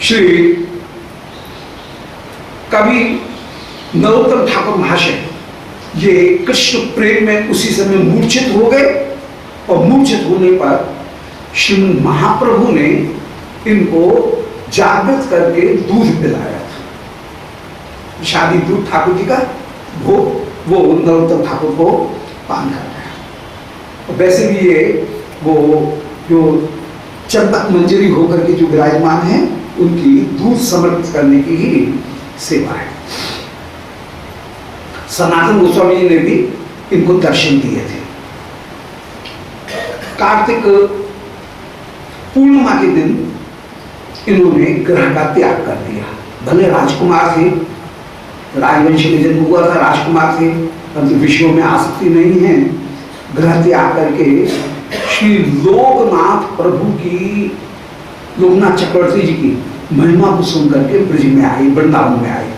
श्री कवि नरोत्तम ठाकुर महाशय ये कृष्ण प्रेम में उसी समय मूर्छित हो गए और मूर्छित होने पर श्रीमद महाप्रभु ने इनको जागृत करके दूध पिलाया था। शादी दूध ठाकुर जी का वो नरोत्तम ठाकुर को पान कर गया। वैसे भी ये वो जो चंपक मंजरी होकर के जो विराजमान है उनकी दूध समर्पित करने की ही सेवा है। सनातन गोस्वामी जी ने भी इनको दर्शन दिए थे। कार्तिक पूर्णिमा के दिन इन्होंने ग्रह का त्याग कर दिया। भले राजकुमार थे, राजवंश में जन्म हुआ था, राजकुमार थे, परंतु विषयों में आसक्ति नहीं है। ग्रह त्याग करके श्री लोकनाथ प्रभु की, लोकनाथ चक्रवर्ती जी की महिमा को सुन करके ब्रज में आए, वृंदावन में आए।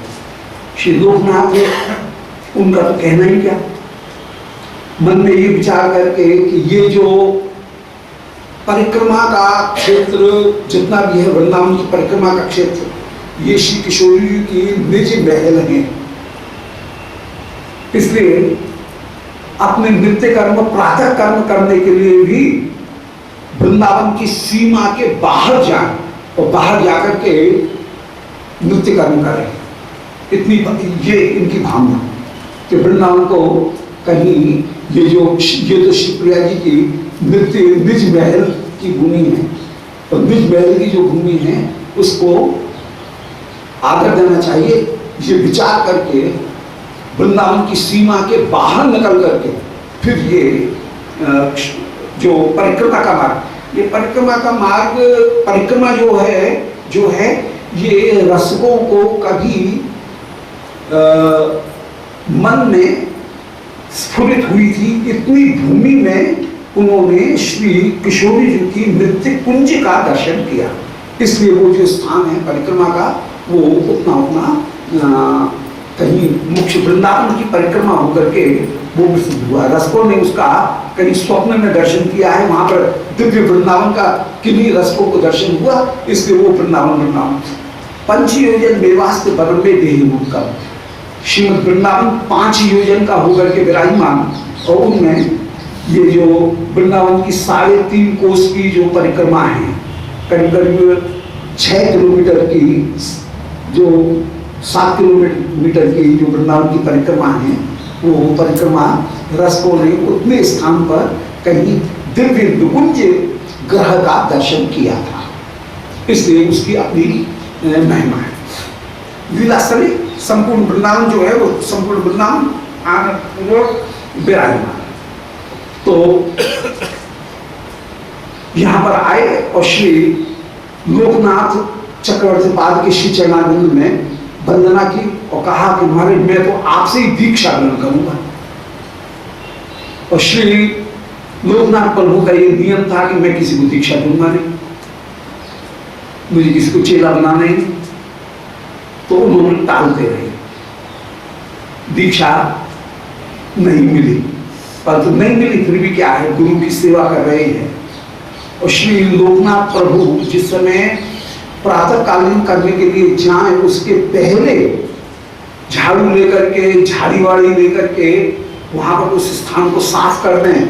श्री लोकनाथ उनका तो कहना ही क्या, मन में ये विचार करके कि ये जो परिक्रमा का क्षेत्र जितना भी है, वृंदावन की परिक्रमा का क्षेत्र, ये श्री किशोरी जी की निज महल है। इसलिए अपने नित्य कर्म, प्रातः कर्म करने के लिए भी वृंदावन की सीमा के बाहर जाए और बाहर जाकर के नित्य कर्म करें। इतनी ये इनकी भावना कि वृंदावन को कहीं ये तो श्री प्रिया जी की नित्य निज महल की भूमि है, और निज महल की जो भूमि है उसको आदर देना चाहिए। ये विचार करके वृंदावन की सीमा के बाहर निकल करके फिर ये जो परिक्रमा का मार्ग, ये परिक्रमा का मार्ग, परिक्रमा जो है ये रसिकों को कभी मन में स्फुरित हुई थी। इतनी भूमि में उन्होंने श्री किशोरी जी की नृत्य कुंज का दर्शन किया। इसलिए वो जो स्थान है परिक्रमा का वो उतना कहीं मुख्य वृंदावन की परिक्रमा होकर के वो प्रसिद्ध हुआ। रसिकों ने उसका कहीं स्वप्न में दर्शन किया है, वहां पर दिव्य वृंदावन का किन्हीं रसिकों को दर्शन हुआ, इसलिए वो वृंदावन पंच योजन मेवास्त बरम्बे देही मुक्का, श्रीमद वृंदावन 5 योजन का होकर के विराजमान, और उनमें ये जो वृंदावन की 3.5 कोस की जो परिक्रमा है, करीब करीब 6 किलोमीटर की, जो 7 किलोमीटर की जो वृंदावन की परिक्रमा है, वो परिक्रमा रसिकों ने उतने स्थान पर कहीं दिव्य निकुंज ग्रह का दर्शन किया था, इसलिए उसकी अपनी महिमा है। लीलास्थली संपूर्ण वृंदावन जो है वो संपूर्ण वृंदावन विराजमान। तो यहां पर आए और श्री लोकनाथ चक्रवर्ती पाद के श्री चरणारविंद में वंदना की और कहा कि महाराज मैं तो आपसे ही दीक्षा ग्रहण करूंगा। और श्री लोकनाथ प्रभु का ये नियम था कि मैं किसी को दीक्षा दूंगा नहीं, मुझे किसी को चेला बनाना ही। तो उन्होंने टालते रहे, दीक्षा नहीं मिली, परंतु नहीं मिली फिर भी क्या है, गुरु की सेवा कर रहे हैं। और श्री लोकनाथ प्रभु जिस समय प्रातःकालीन करने के लिए जाएं, उसके पहले झाड़ू लेकर के, झाड़ी वाड़ी लेकर के वहां पर उस स्थान को साफ कर दें।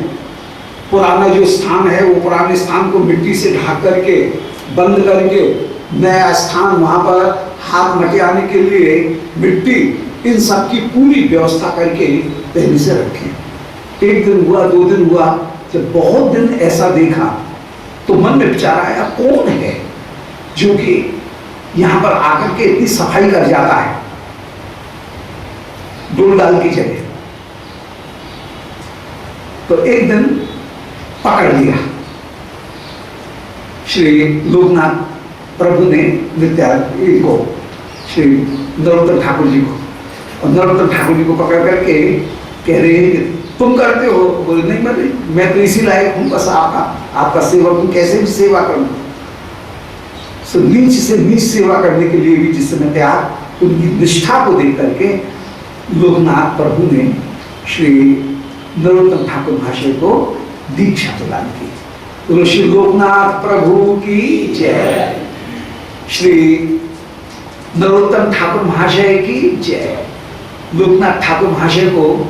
पुराना जो स्थान है वो पुराने स्थान को मिट्टी से ढक करके बंद करके नया स्थान वहां पर हाथ मटियाने के लिए मिट्टी, इन सब की पूरी व्यवस्था करके पहले से रखें। 1 दिन हुआ, 2 दिन हुआ, जब बहुत दिन ऐसा देखा तो मन में विचार आया कौन है जो कि यहां पर आकर के इतनी सफाई कर जाता है डोल डाल की जगह। तो एक दिन पकड़ लिया श्री लोकनाथ प्रभु ने विद्यार्थी को, श्री नरोत्तम ठाकुर जी को, और नरोत्तम ठाकुर जी को पकड़ करके कह रहे हैं कि तुम करते हो? बोले नहीं, मैं तो इसी लायक हूं, बस आपका सेवक हूं, कैसे भी सेवा करूं। सो नीच से नीच सेवा करने के लिए भी जिस समय तैयार, उनकी निष्ठा को देख करके लोकनाथ प्रभु ने श्री नरोत्तम ठाकुर महाशय को दीक्षा प्रदान की। तो श्री लोकनाथ प्रभु की जय, श्री नरोत्तम ठाकुर महाशय की जय। लोकनाथ ठाकुर महाशय को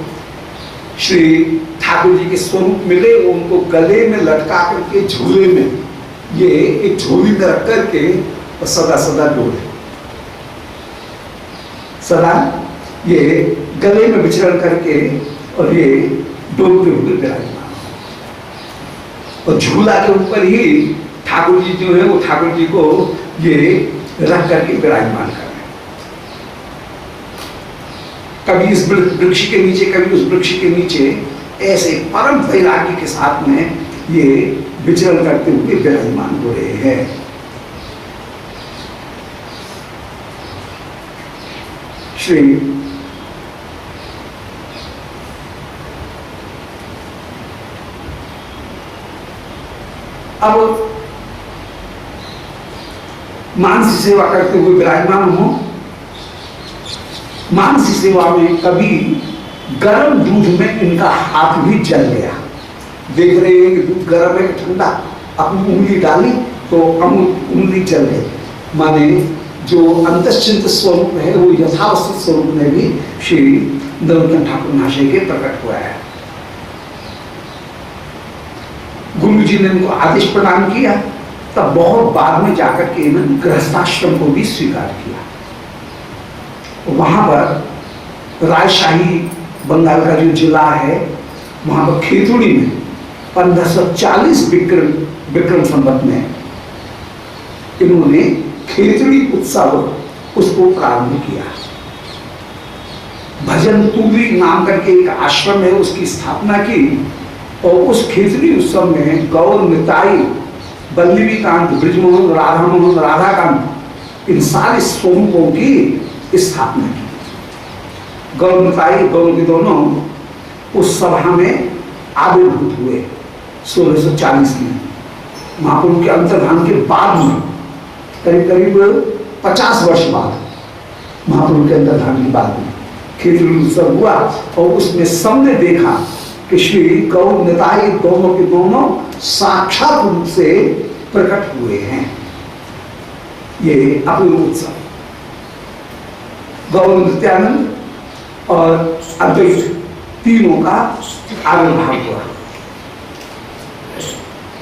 श्री ठाकुर जी के स्वरूप मिले, उनको गले में लटका करके झूले में, ये एक झोली में रख करके और सदा सदा डोले, सदा ये गले में विचरण करके और ये डोलते हुए विराजमान, और झूला के ऊपर ही ठाकुर जी जो है वो ठाकुर जी को ये रख करके विराजमान कर रहे हैं। कभी इस वृक्ष के नीचे, कभी उस वृक्ष के नीचे, ऐसे परम वैराग्य के साथ में ये विचरण करते हुए विराजमान हो रहे हैं। श्री अब मानसी सेवा करते हुए विराजमान हो। मानसी सेवा में कभी गर्म दूध में इनका हाथ भी जल गया। देख रहे हैं कि दूध गर्म है कि ठंडा, अपनी उंगली डाली तो उंगली जल गई। माने जो अंतश्चिंत स्वरूप है वो यथावस्थित स्वरूप में भी श्री नरोत्तम ठाकुर महाशय के प्रकट हुआ है। गुरु जी ने इनको आदेश प्रदान किया, तब बहुत बाद में जाकर के इन्होंने गृहस्थाश्रम को भी स्वीकार किया। वहां पर राजशाही बंगाल का जो जिला है, वहां पर खेतुड़ी में 1540 विक्रम संवत में इन्होंने खेतुड़ी उत्सव उसको प्रारंभ किया। भजन तुली नाम करके एक आश्रम है, उसकी स्थापना की, और उस खेतुड़ी उत्सव में गौर निताई, बल्लवी कांत, ब्रिजमोहन, राधा मोहन, राधा कांत, इन सारे स्वरूपों की स्थापना की। गौर निताई, गौर के दोनों उस सभा में आविर्भूत हुए 1640 में। महाप्रभु के अंतर्धान के बाद में करीब करीब 50 वर्ष बाद महाप्रभु के अंतर्धान के बाद में खेतुड़ी उत्सव हुआ, और उसमें सबने देखा कि श्री गौर निताई दोनों के दोनों साक्षात रूप से प्रकट हुए हैं। ये अपूर्व उत्सव गौर नित्यानंद और अद्वैत तीनों का आविर्भाव हुआ।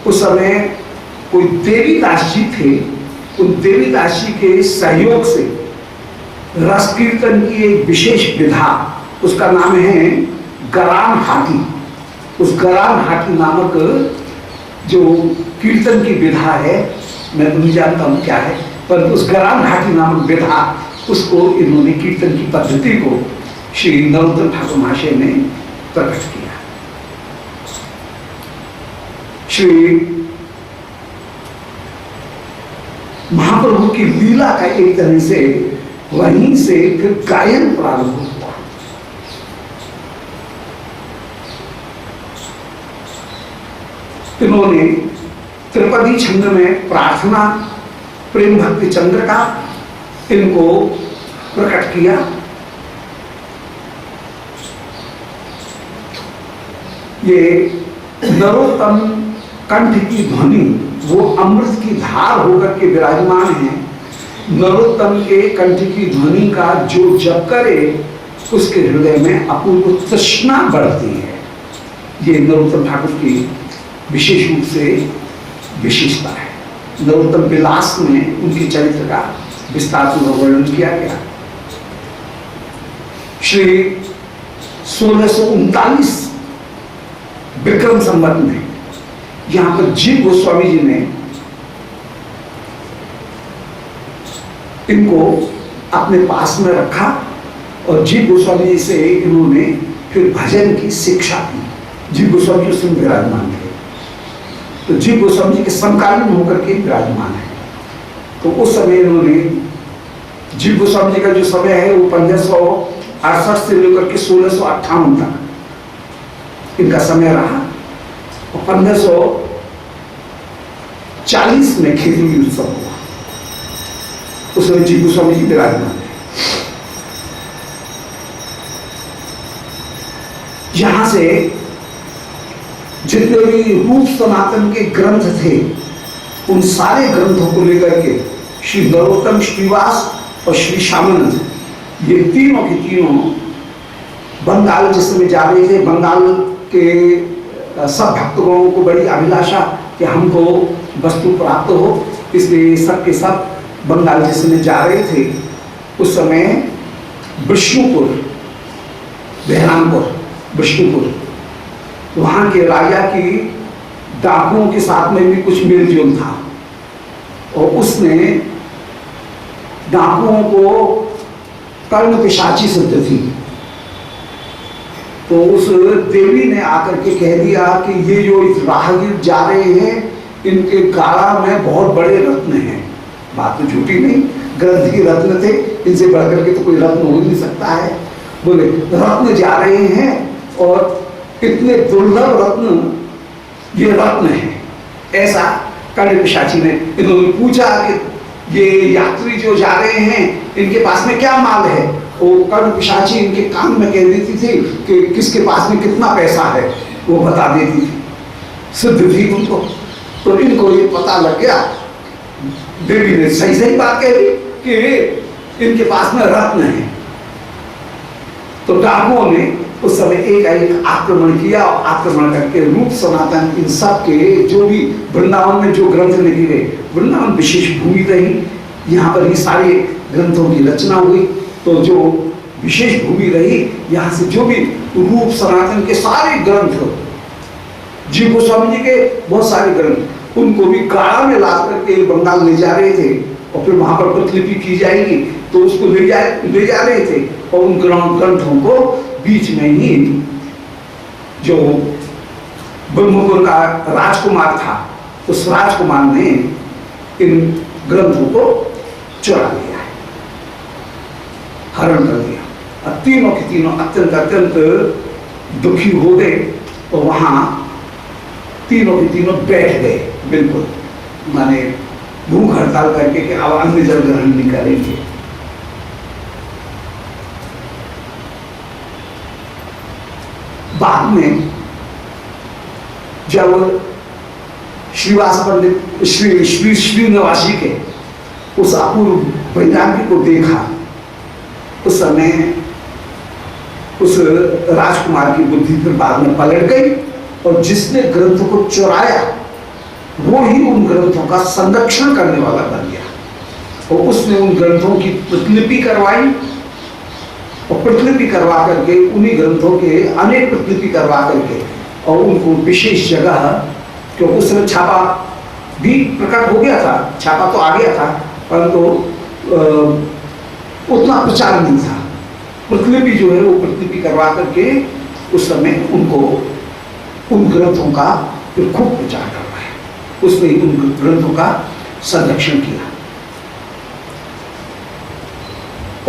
उस समय कोई देवीदास जी थे, उन देवीदास जी के सहयोग से रस कीर्तन की एक विशेष विधा, उसका नाम है गरान हाटी। उस गरान हाटी नामक जो कीर्तन की विधा है, मैं तो नहीं जानता हूँ क्या है, पर उस गरान हाटी नामक विधा, उसको इन्होंने कीर्तन की पद्धति को श्री नरोत्तम ठाकुर महाशय ने प्रकट किया। श्री महाप्रभु की लीला का एक तरह से वहीं से फिर गायन प्रारंभ हुआ। इन्होंने त्रिपदी छंद में प्रार्थना, प्रेम भक्ति चंद्र का इनको प्रकट किया। ये नरोत्तम कंठ की ध्वनि वो अमृत की धार होकर के विराजमान है। नरोत्तम के कंठ की ध्वनि का जो जप करे उसके हृदय में अपूर्व तृष्णा बढ़ती है। ये नरोत्तम ठाकुर की विशेष रूप से विशेषता है। नरोत्तम विलास में उनके चरित्र का विस्तार पूर्वक वर्णन किया गया। श्री 1639 विक्रम संवत में यहां पर जीव गोस्वामी जी ने इनको अपने पास में रखा और जीव गोस्वामी जी से इन्होंने फिर भजन की शिक्षा दी। जीव गोस्वामी जी उसमें विराजमान थे, तो जीव गोस्वामी जी के समकालीन होकर के विराजमान है। तो उस समय इन्होंने, जीव गोस्वामी जी का जो समय है वो 1568 से लेकर के 1658 तक इनका समय रहा, और 1540 में खेतुड़ी उत्सव हुआ। उस समय जीव गोस्वामी जी विराजमान थे। यहां से जितने भी रूप सनातन के ग्रंथ थे, उन सारे ग्रंथों को लेकर के श्री नरोत्तम श्रीवास और श्री श्यामानंद, ये तीनों के तीनों बंगाल जिस समय जा रहे थे। बंगाल के सब भक्तगणों को बड़ी अभिलाषा कि हमको वस्तु प्राप्त हो, इसलिए सब के सब बंगाल जिस समय जा रहे थे उस समय विष्णुपुर, बहरामपुर विष्णुपुर, वहाँ के राजा की डाकुओं के साथ में भी कुछ मेल जोल था और उसने डाकुओं को कर्ण पिशाची सिद्ध थी, तो उस देवी ने आकर के कह दिया कि ये जो राहगीर जा रहे हैं इनके गाड़ा में बहुत बड़े रत्न हैं। बात तो झूठी नहीं, ग्रंथ की रत्न थे, इनसे बढ़कर के तो कोई रत्न हो नहीं सकता है। बोले रत्न जा रहे हैं और इतने दुर्लभ रत्न, ये रत्न है। ऐसा कर्ण पिशाची ने, इन्होंने पूछा कि ये यात्री जो जा रहे हैं इनके पास में क्या माल है। वो कर्ण पिशाची इनके कान में कह देती थी कि किसके पास में कितना पैसा है, वो बता देती थी, सिद्ध थी उनको। तो इनको ये पता लग गया, देवी ने सही सही बात कह दी कि इनके पास में रत्न है। तो डाकुओं ने उस समय एक आक्रमण किया और आक्रमण करके रूप सनातन इन सब के जो भी वृंदावन में जो ग्रंथ लिखे गए, वृंदावन विशेष भूमि रही, यहाँ पर ही सारे ग्रंथों की रचना हुई। तो जो विशेष भूमि रही, यहाँ से जो भी रूप सनातन के सारे ग्रंथ, जी गोस्वामी जी के बहुत सारे ग्रंथ, उनको भी गाड़ा में ला करके बंगाल ले जा रहे थे और फिर वहां पर प्रतिलिपि की जाएगी, तो उसको ले जा रहे थे। और उन ग्रंथों को बीच में ही जो ब्रह्मपुर का राजकुमार था, उस राजकुमार ने इन ग्रंथों को चुरा लिया है, हरण कर दिया। और तीनों के तीनों अत्यंत अत्यंत दुखी हो गए और वहां तीनों के तीनों बैठ गए, बिल्कुल माने भूख हड़ताल करके कि अब अन्न जल ग्रहण नहीं करेंगे। बाद में जब श्रीवास पंडित श्रीनिवासी के उस अपूर्व वैराग्य को देखा, उस समय उस राजकुमार की बुद्धि फिर बाद में पलट गई और जिसने ग्रंथों को चुराया वो ही उन ग्रंथों का संरक्षण करने वाला बन गया। और उसने उन ग्रंथों की प्रतिलिपि करवाई और प्रतिलिपि करवा करके उन्हीं ग्रंथों के अनेक प्रतिलिपि करवा करके और उनको विशेष जगह, क्योंकि उस समय छापा भी प्रकट हो गया था, छापा तो आ गया था, परंतु उतना प्रचार नहीं था। प्रतिलिपि जो है वो प्रतिलिपि करवा करके उस समय उनको उन ग्रंथों का खूब प्रचार करवाया, उसने उन ग्रंथों का संरक्षण किया।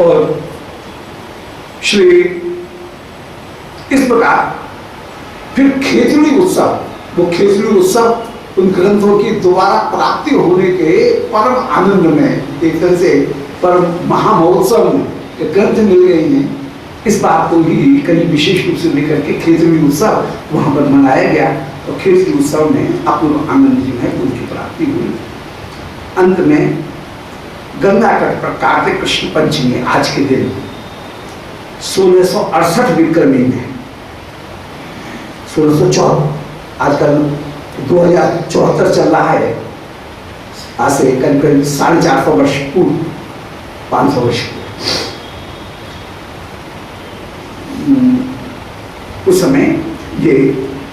और श्री इस प्रकार फिर खेतड़ी उत्सव, वो खेतड़ी उत्सव उन ग्रंथों की दोबारा प्राप्ति होने के परम आनंद में, एक तरह से परम महामहोत्सव में ग्रंथ मिल गए हैं, इस बात को ही कहीं विशेष रूप से लेकर के खेतड़ी उत्सव वहां पर मनाया गया। और खेतड़ी उत्सव में अपूर्व आनंद जो है उनकी प्राप्ति हुई। अंत में गंगा तट पर कार्तिक कृष्ण पंचमी आज के दिन 1668 विक्रमी में, 1604, आजकल 2074 चल रहा है, आज से करीब करीब 450 वर्ष पूर्व, 500 वर्ष उस समय ये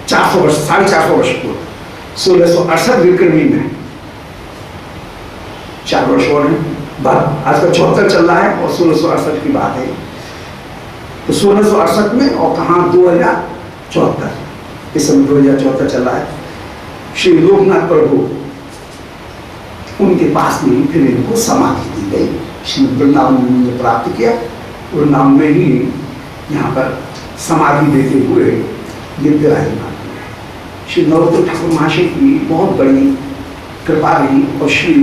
400 वर्ष, 450 वर्ष पूर्व 1668 विक्रमी में, 4 वर्ष और हैं, आजकल 74 चल रहा है और 1668 की बात है। तो 1668 में और कहाँ 2074, इस समय 2074 चल रहा है। श्री लोकनाथ प्रभु उनके पास में फिर इनको समाधि दी गई, श्री वृंदावन में प्राप्त किया, वृंदावन में ही यहाँ पर समाधि देते हुए ये विराजमान हुए। श्री नरोत्तम ठाकुर महाशय की बहुत बड़ी कृपा रही और श्री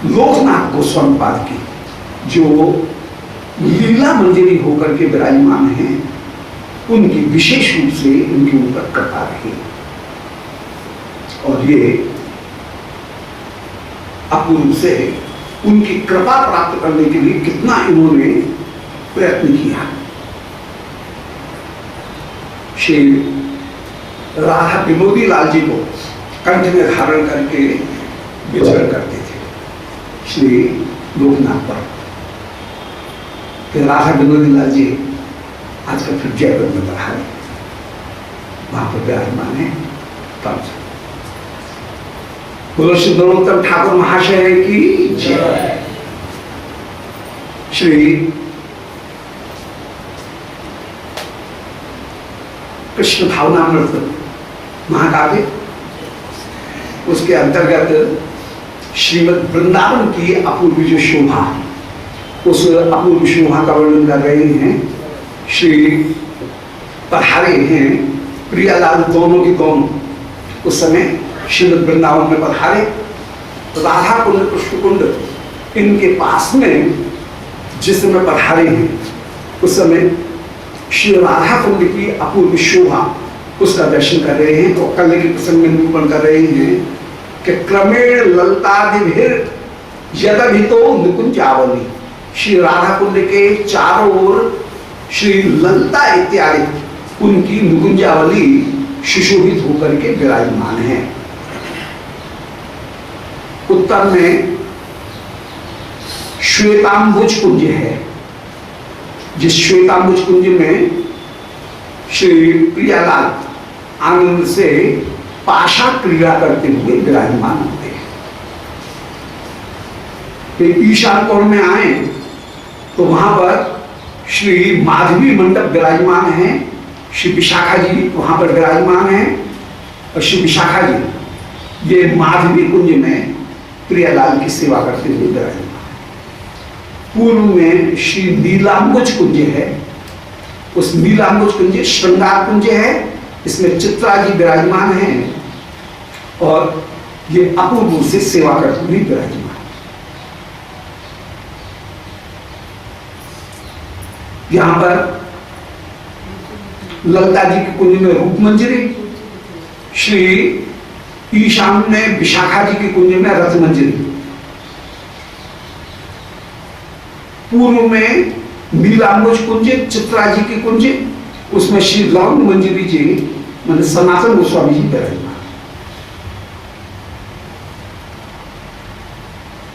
लोकनाथ गोस्वामी पाद की जो लीला मंदिरी होकर के विराजमान हैं, उनकी विशेष रूप से उनके ऊपर कृपा रही। और ये अपूर्व से उनकी कृपा प्राप्त करने के लिए कितना इन्होंने प्रयत्न किया। श्री राधा विनोदी लाल जी को कंठ में धारण करके विचरण करते थे श्री लोकनाथ पर। फिर राधा विनोदी लाल जी आजकल फिर जयपुर में पढ़ा वहां पर विराजमान है। तब बोलो श्री नरोत्तम ठाकुर महाशय की जय। श्री कृष्ण भावनामृत महाकाव्य उसके अंतर्गत श्रीमद् वृंदावन की अपूर्व जो शोभा, उस अपूर्व शोभा का वर्णन कर रहे हैं। श्री पधारे हैं प्रियालाल दोनों के दोनों उस समय श्रीमद् वृंदावन में पधारे। राधा कुंड कृष्ण कुंड इनके पास में जिस समय पधारे हैं उस समय श्री राधा कुंड की अपूर्व शोभा उसका दर्शन कर रहे हैं। तो कल के प्रसंग में निरूपण कर रहे हैं कि क्रमेण ललतादिभिर यदभितो निकुंजावली, श्री राधा कुंड के चारों ओर श्री ललता इत्यादि उनकी निकुंजावली सुशोभित होकर के विराजमान है। उत्तर में श्वेतांबुज कुंज है, जिस श्वेतांबुज कुंज में श्री प्रियालाल आनंद से पाशा क्रीड़ा करते हुए विराजमान होते हैं। फिर ईशान कोण में आए तो वहां पर श्री माधवी मंडप विराजमान है। श्री विशाखा जी वहां पर विराजमान है और श्री विशाखा जी ये माधवी कुंज में प्रियालाल की सेवा करते हुए विराजमान है। पूर्व में श्री नीलांबुज कुंज है, उस नीलांबुज कुंज श्रृंगार कुंज है, इसमें चित्रा जी विराजमान है और ये अपूर्व से सेवा करते हुए विराजमान। यहां पर ललता जी के कुंज में रूप मंजरी, श्री ईशान में विशाखा जी के कुंज में रथ मंजरी, पूर्व में नीलांबुज कुंज चित्रा जी के कुंज उसमें श्री लवंग मंजरी जी मैंने सनातन गोस्वामी जी विराजमान।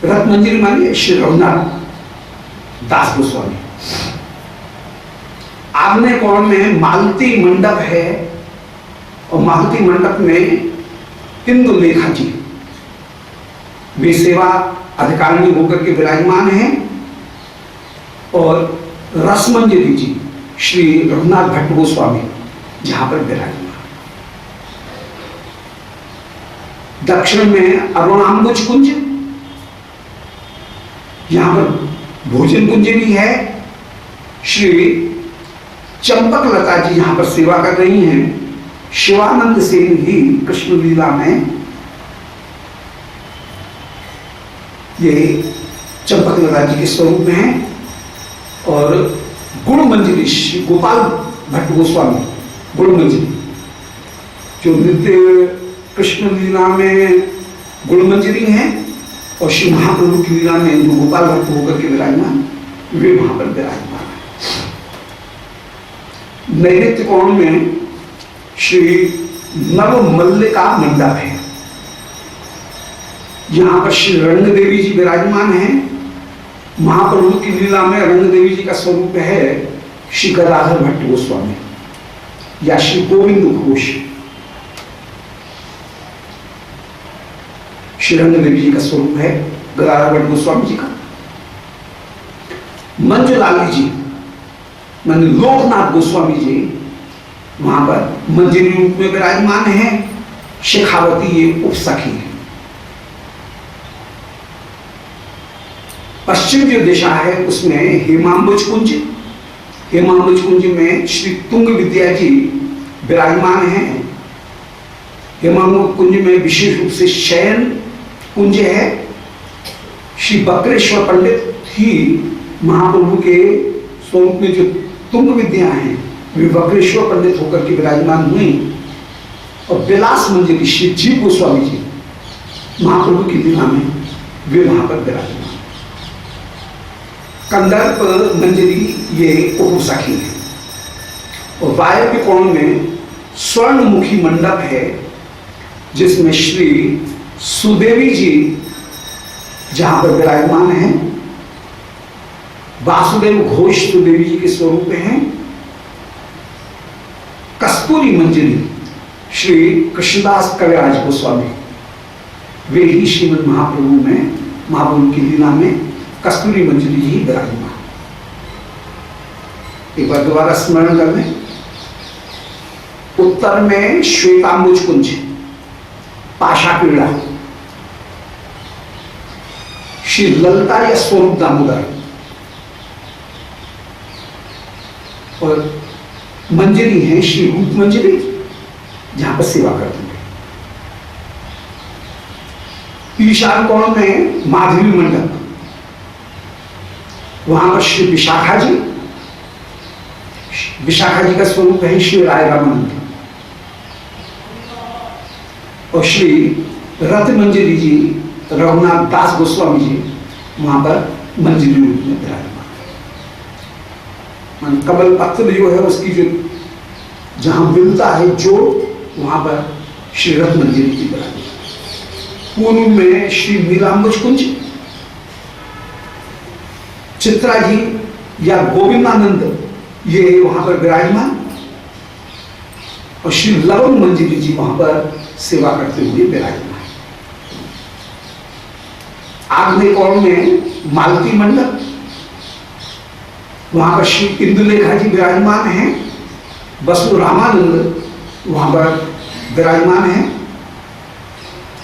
रथ मंजरी मानिए श्री रघुनाथ दास गोस्वामी। आग्नेय कोण में मालती मंडप है और मालती मंडप में इंदुलेखा जी वे सेवा अधिकारिणी होकर के विराजमान हैं और रसमंजरी जी श्री रघुनाथ भट्ट गोस्वामी जहां पर विराजमान। दक्षिण में अरुणांबुज कुंज, यहां पर भोजन कुंज भी है। श्री चंपक लता जी यहां पर सेवा कर रही हैं। शिवानंद सेन ही कृष्ण लीला में ये चंपक लता जी के स्वरूप में है और गुण मंजरी श्री गोपाल भट्ट गोस्वामी गुण मंजरी जो नित्य कृष्ण लीला में गुण मंजरी हैं और श्री महाप्रभु की लीला में जो गोपाल भट्ट होकर के विराजमान वे वहां पर विराजमान है। नैऋत्य कोण में श्री नव मल्लिका मंडप है, यहां पर श्री रंग देवी जी विराजमान हैं। महाप्रभु की लीला में रंग देवी जी का स्वरूप है श्री गदाधर भट्ट गोस्वामी या श्री गोविंद घोष। श्री रंग देवी जी का स्वरूप है गदाधर भट्ट गोस्वामी जी का। मंजुलाली जी माने लोकनाथ गोस्वामी जी वहां पर मंजरी रूप में विराजमान है। शेखावती ये उपसखी है। पश्चिम जो दिशा है उसमें हेमांबुज कुंज, हेमांबुज कुंज में श्री तुंग विद्या जी विराजमान हैं। हेमांबुज कुंज में विशेष रूप से शयन कुंज है। श्री बकरेश्वर पंडित ही महाप्रभु के स्वरूप में जो तुंग विद्या हैं वे बकरेश्वर पंडित होकर के विराजमान हुई और विलास मंजरी श्री जीव गोस्वामी जी महाप्रभु की लीला में वे वहां पर विराजमान। कंदर्प मंजरी ये उपसखी है और वायव्य कोण में स्वर्णमुखी मंडप है जिसमें श्री सुदेवी जी जहां पर विराजमान हैं। वासुदेव घोष सुदेवी जी के स्वरूप हैं। कस्तूरी मंजरी श्री कृष्णदास कविराज गोस्वामी वे ही श्रीमद् महाप्रभु में महाप्रभु की लीला में कस्तूरी मंजरी जी विराजमान। एक बार दोबारा स्मरण कर लें। उत्तर में श्वेतांबुज कुंज, पाशा पीड़ा, श्री ललिता या स्वरूप दामोदर, और मंजरी है श्री रूप मंजरी जहां पर सेवा करते हैं। ईशान कोण में माधवी मंडप, वहां पर श्री विशाखा जी, विशाखा जी का स्वरूप है श्री राय रामानंद, और श्री रथ मंजरी जी रघुनाथ दास गोस्वामी जी वहां पर मंजरी रूप में विराजमान। कमल पत्र जो है उसकी जो जहां मिलता है जो वहां पर श्री रथ मंजरी जी विराजमान। पूर्व में श्री नीलांबुज कुंज, चित्रा जी या गोविंदानंद ये वहां पर विराजमान, और श्री लवण मंजरी जी वहां पर सेवा करते हुए विराजमान। आग्नेय कोण में मालती मंडप, वहां पर श्री इंदुलेखा जी विराजमान हैं। बसु रामानंद वहां पर विराजमान है।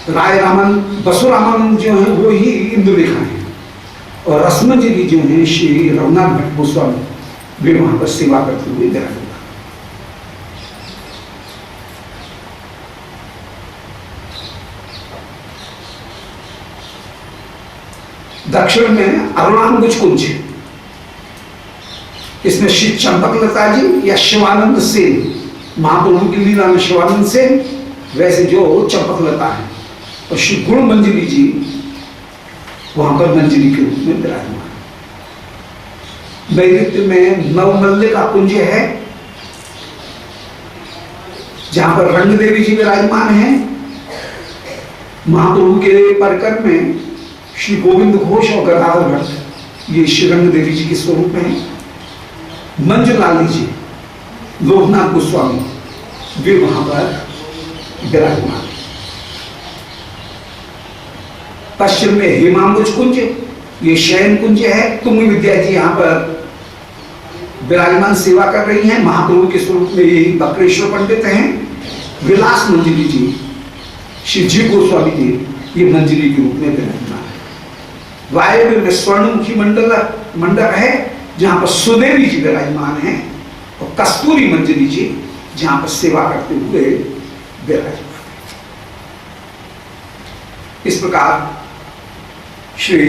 राय रामानंद बसु रामानंद जो है वो ही इंदुलेखा है, और रसमंजरी जो है श्री रघुनाथ भट्ट गोस्वामी वे वहां पर सेवा करते हुए विराजमान। दक्षिण में अरुणांबुज कुंज, इसमें श्री चंपकलता जी या शिवानंद सेन, महाप्रभु की लीला में शिवानंद सेन वैसे जो चंपकलता है, और श्री गुण मंजरी जी वहां पर मंजरी के रूप में विराजमान। नैऋत्य में नवमल्लिका कुंज है जहां पर रंग देवी जी विराजमान है। महाप्रभु के परिकर में श्री गोविंद घोष और गदाधर भट्ट ये श्री रंग देवी जी के स्वरूप हैं। मंजुलाली जी लोकनाथ गोस्वामी वे वहां पर विराजमान। पश्चिम में हेमांबुज कुंज ये शयन कुंज है। तुंग विद्या जी यहाँ पर विराजमान सेवा कर रही हैं। महाप्रभु के स्वरूप में यही बकरेश्वर पंडित हैं। विलास मंजरी जी श्री जी गोस्वामी जी ये मंजरी के रूप में विराजमान है। वायव्य में स्वर्णमुखी मंडप है जहां पर सुदेवी जी विराजमान हैं, और कस्तूरी मंजरी जी जहां पर सेवा करते हुए विराजमान। इस प्रकार श्री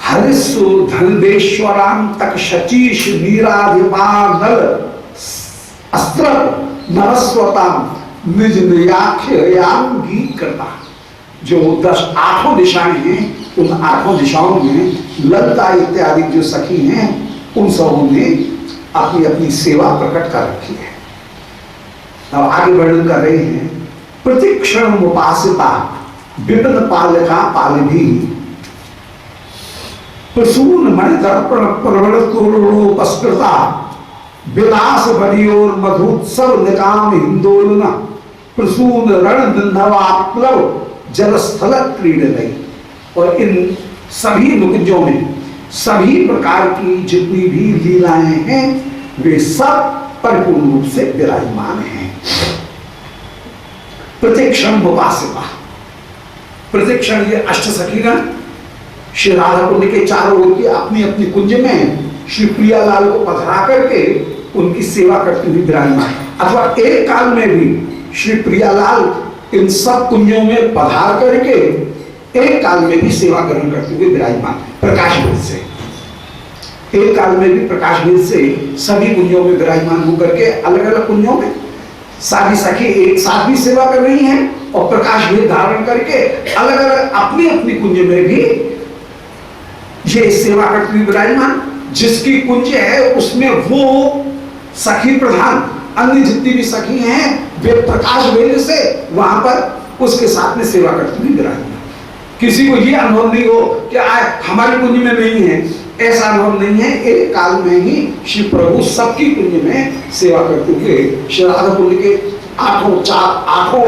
हरिसु धनदेश्वराम तक शचीश नीराधिपानल अस्त्र नरस्वताम निज नियाख्यांगी करता। जो 8 दिशाएं हैं उन 8 दिशाओं में ललिता इत्यादि जो सखी हैं उन सबों ने अपनी अपनी सेवा प्रकट कर रखी है। अब आगे वर्णन कर रहे हैं। प्रतिक्षण उपासिता विपिन पालका पालभी प्रसून मणिदर्पण प्रवृत्तोपस्कृता विलास बलियोर मधुत्सव निकाम हिंदोलना प्रसून रण दंधवाप्लव जलस्थल क्रीडलई। और इन सभी मुकुंजों में सभी प्रकार की जितनी भी लीलाएं हैं वे सब परिपूर्ण रूप से विराजमान हैं। प्रतिक्षण उपासिता, प्रतिक्षण ये अष्ट सखीगण श्री राधा कुंड के चारों ओर की अपनी अपनी कुंज में श्री प्रियालाल को पधरा करके उनकी सेवा करते हुए विराजमान, अथवा एक काल में भी श्री प्रियालाल इन सब कुंजों में पधार करके एक काल में भी सेवा ग्रहण करते हुए विराजमान। प्रकाश भेद से एक काल में भी प्रकाश भेद से सभी कुंजों में विराजमान होकर के अलग अलग कुंजों में सारी सखी एक साथ भी सेवा कर रही हैं, और प्रकाश भेद धारण करके अलग अलग अपनी अपनी कुंज में भी ये सेवा करती हुई विराजमान। जिसकी कुंज है उसमें वो सखी प्रधान, अन्य जितनी भी सखी हैं वे प्रकाश वेग से वहां पर उसके साथ में सेवा करती हुई विराजमान। किसी को ये अनुभव नहीं हो कि हमारी कुंज में नहीं है, ऐसा अनुभव नहीं है। एक काल में ही श्री प्रभु सबकी कुंज में सेवा करते हुए श्री राधा कुंज के आठों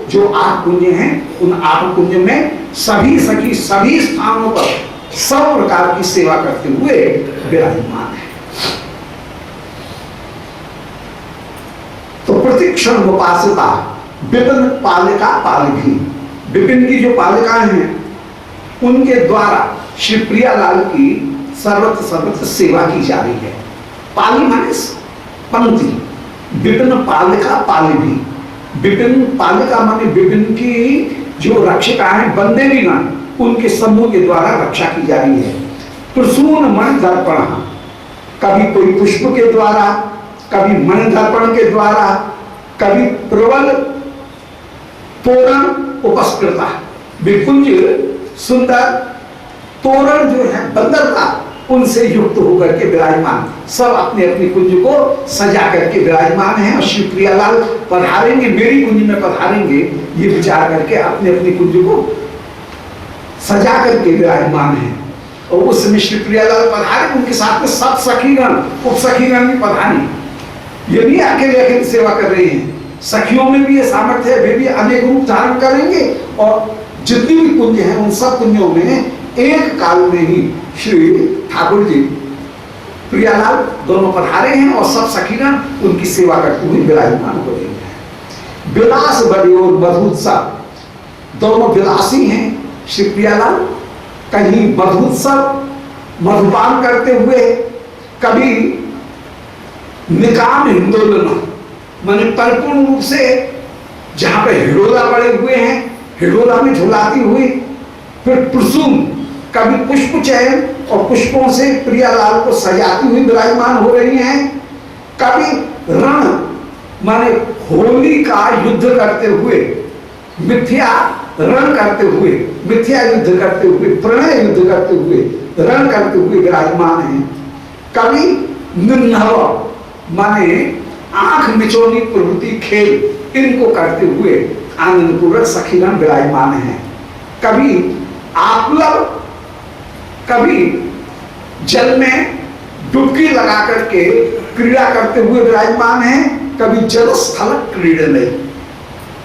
जो 8 कुंज हैं उन 8 कुंज में सभी सखी सभी स्थानों पर सब प्रकार की सेवा करते हुए विराजमान है। तो प्रतिक्षण उपासिता विपिन पालिका पालकी, विपिन की जो पालिकाएं हैं उनके द्वारा श्री प्रियालाल की सर्वत्र सेवा की जा रही है। पाली माने पंक्ति, विपिन पालिका पाली भी, विपिन पालिका माने विपिन की जो रक्षिका है बंदे भी ना उनके समूह के द्वारा रक्षा की जा रही है। प्रसून मणि दर्पण, कभी कोई पुष्प के द्वारा, कभी मणि दर्पण के द्वारा, कभी प्रबल तोरण उपस्कृता, विपुंज सुंदर तोरण जो है बंदरता उनसे युक्त होकर के विराजमान, सब अपने अपनी कुंज को सजा करके विराजमान है। और श्री प्रियालाल पधारेंगे, मेरी कुंज में पधारेंगे, ये विचार करके अपने अपनी कुंज को सजा करके विराजमान है। और उस समय श्री प्रियालाल पधारे, उनके साथ में सब सखीगण उप सखीगण भी पधारी। ये भी अकेले अकेले सेवा कर रहे हैं, सखियों में भी ये सामर्थ्य है, वे भी अनेक रूप धारण करेंगे। और जितनी भी कुंज हैं उन सब कुंजों में एक काल में ही श्री ठाकुर जी प्रियालाल दोनों पधारे हैं और सब सखीगण उनकी सेवा करते हुए विराजमान हो रही है। विलास बड़ी और मधुत्सव, दोनों विलासी हैं श्री प्रियालाल, कहीं मधुत्सव मधुपान करते हुए, कभी निकाम हिंदोलन माने परिपूर्ण रूप से जहां पे हिडोला पड़े हुए हैं हिडोला में झुलाती हुई, फिर प्रसून कभी पुष्प चयन और पुष्पों से प्रियालाल को सजाती हुई विराजमान हो रही हैं, कभी रण माने होली का युद्ध करते हुए, मिथ्या रण करते हुए, मिथ्या युद्ध करते हुए, प्रणय युद्ध करते हुए, रण करते हुए विराजमान है। कभी निन्नव माने आंख मिचौनी प्रवृत्ति खेल, इनको करते हुए आनंद पूर्वक सखीगण विराजमान है। कभी आप्लव, कभी जल में डुबकी लगा करके क्रीड़ा करते हुए विराजमान है, कभी जल स्थल क्रीडन,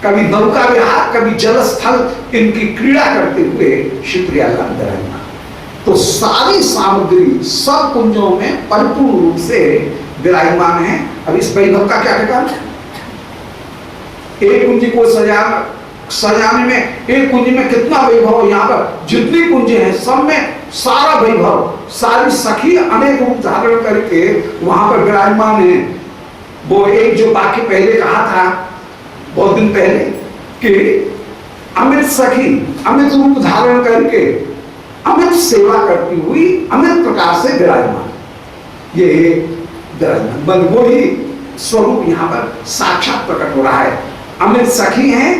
कभी नौका विहार, कभी जल स्थल, इनकी क्रीड़ा करते हुए श्री प्रियालाल विराजमान। तो सारी सामग्री सब कुंजों में परिपूर्ण रूप से विराजमान है। अब इस वैभव का क्या ठिकाना है? एक कुंज को सजाने में एक कुंज में कितना वैभव, यहाँ पर जितनी कुंज हैं सब में सारा वैभव, सारी सखी अनेक रूप धारण करके वहां पर विराजमान है। वो एक जो वाक्य पहले कहा था बहुत दिन पहले कि अमित सखी अमित रूप धारण करके अमित सेवा करती हुई अमित प्रकार से विराजमान, ये विराजमान वो ही स्वरूप यहाँ पर साक्षात प्रकट हो रहा है। अमित सखी हैं,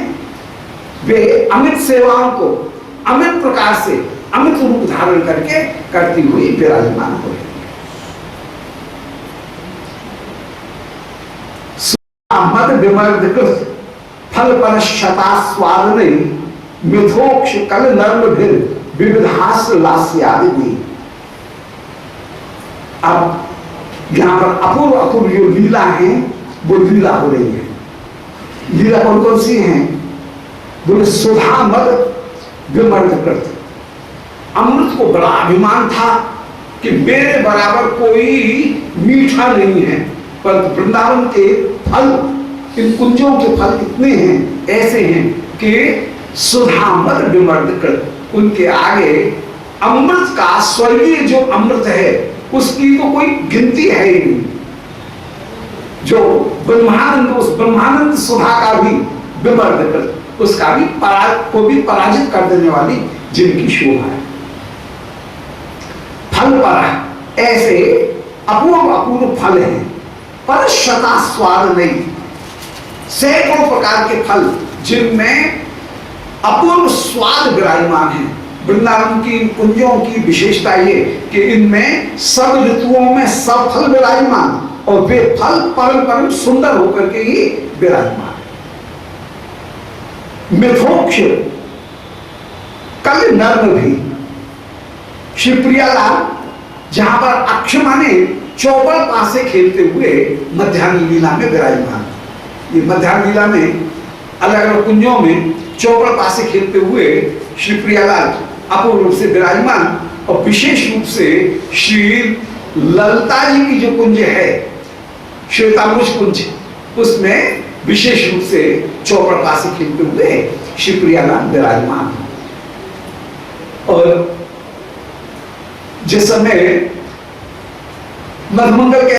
वे अमित सेवाओं को अमित प्रकार से अमित रूप धारण करके करती हुई विराजमान हो रही है। मद विमर्द फल पर शतास्वाद मिथोक्ष कल नर्म भिर विविधास लास्यादि। अब यहां पर अपूर्व अपूर्व जो लीला है वो लीला हो रही है। लीला कौन कौन सी हैं? बोले सुधा मद विमर्द कृत, अमृत को बड़ा अभिमान था कि मेरे बराबर कोई मीठा नहीं है, पर वृंदावन के फल, इन कुंजों के फल इतने हैं, ऐसे हैं कि सुधा मद विमर्द कृत, उनके आगे अमृत का, स्वर्गीय जो अमृत है उसकी तो कोई गिनती है ही नहीं। जो ब्रह्मानंद, उस ब्रह्मानंद सुधा का भी विमर्द कृत, उसका भी को भी पराजित कर देने वाली जिनकी शोभा है। फल पर ऐसे अपूर्व अपूर्व फल हैं, पर शतास्वाद नहीं, सैकड़ों प्रकार के फल जिनमें अपूर्व स्वाद विराजमान है। वृंदावन की इन कुंजों की विशेषता ये कि इनमें सब ऋतुओं में सब फल विराजमान और वे फल परम परम सुंदर होकर के ही विराजमान है। मिथोक्ष कल नर्म भी श्री प्रियालाल जहां पर अक्ष माने चौबल पासे खेलते हुए मध्यान्ह लीला में विराजमान। ये मध्यान्ह लीला में अलग अलग कुंजों में चौबल पासे खेलते हुए श्री प्रियालाल अपूर्व रूप से विराजमान और विशेष रूप से श्री ललिता जी की जो कुंज है श्वेतांबुज कुंज, उसमें विशेष रूप से चौबल पासे खेलते हुए श्री प्रियालाल विराजमान। और जिस समय मधुमंगल के